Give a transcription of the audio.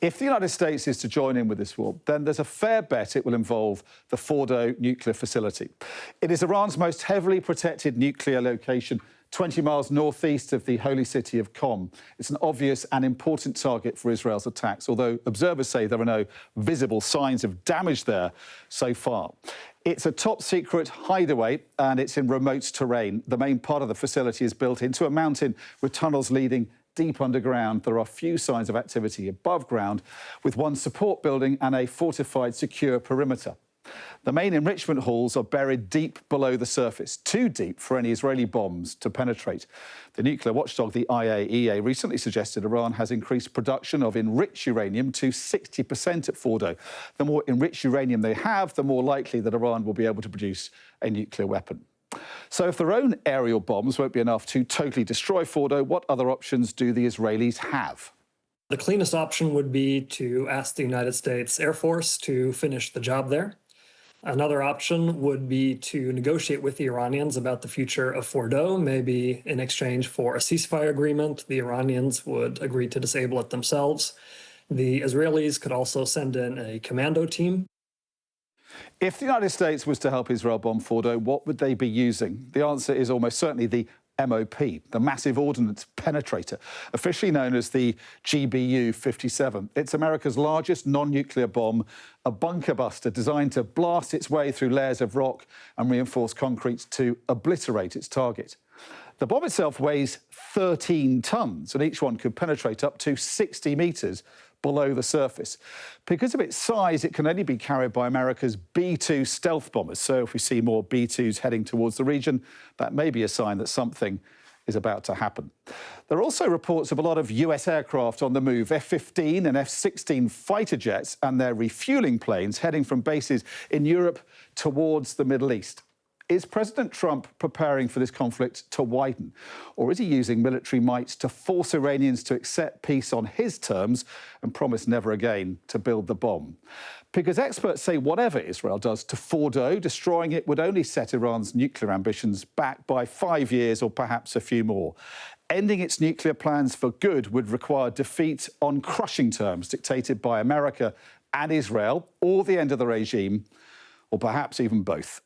If the United States is to join in with this war, then there's a fair bet it will involve the Fordow nuclear facility. It is Iran's most heavily protected nuclear location, 20 miles northeast of the holy city of Qom. It's an obvious and important target for Israel's attacks, although observers say there are no visible signs of damage there so far. It's a top-secret hideaway, and it's in remote terrain. The main part of the facility is built into a mountain with tunnels leading deep underground. There are few signs of activity above ground, with one support building and a fortified, secure perimeter. The main enrichment halls are buried deep below the surface, too deep for any Israeli bombs to penetrate. The nuclear watchdog, the IAEA, recently suggested Iran has increased production of enriched uranium to 60% at Fordow. The more enriched uranium they have, the more likely that Iran will be able to produce a nuclear weapon. So if their own aerial bombs won't be enough to totally destroy Fordow, what other options do the Israelis have? The cleanest option would be to ask the United States Air Force to finish the job there. Another option would be to negotiate with the Iranians about the future of Fordow, maybe in exchange for a ceasefire agreement. The Iranians would agree to disable it themselves. The Israelis could also send in a commando team. If the United States was to help Israel bomb Fordow, what would they be using? The answer is almost certainly the MOP, the Massive Ordnance Penetrator, officially known as the GBU-57. It's America's largest non-nuclear bomb, a bunker buster designed to blast its way through layers of rock and reinforced concrete to obliterate its target. The bomb itself weighs 13 tons, and each one could penetrate up to 60 metres below the surface. Because of its size, it can only be carried by America's B-2 stealth bombers. So if we see more B-2s heading towards the region, that may be a sign that something is about to happen. There are also reports of a lot of US aircraft on the move, F-15 and F-16 fighter jets and their refuelling planes heading from bases in Europe towards the Middle East. Is President Trump preparing for this conflict to widen? Or is he using military might to force Iranians to accept peace on his terms and promise never again to build the bomb? Because experts say whatever Israel does to Fordow, destroying it would only set Iran's nuclear ambitions back by 5 years or perhaps a few more. Ending its nuclear plans for good would require defeat on crushing terms dictated by America and Israel, or the end of the regime, or perhaps even both.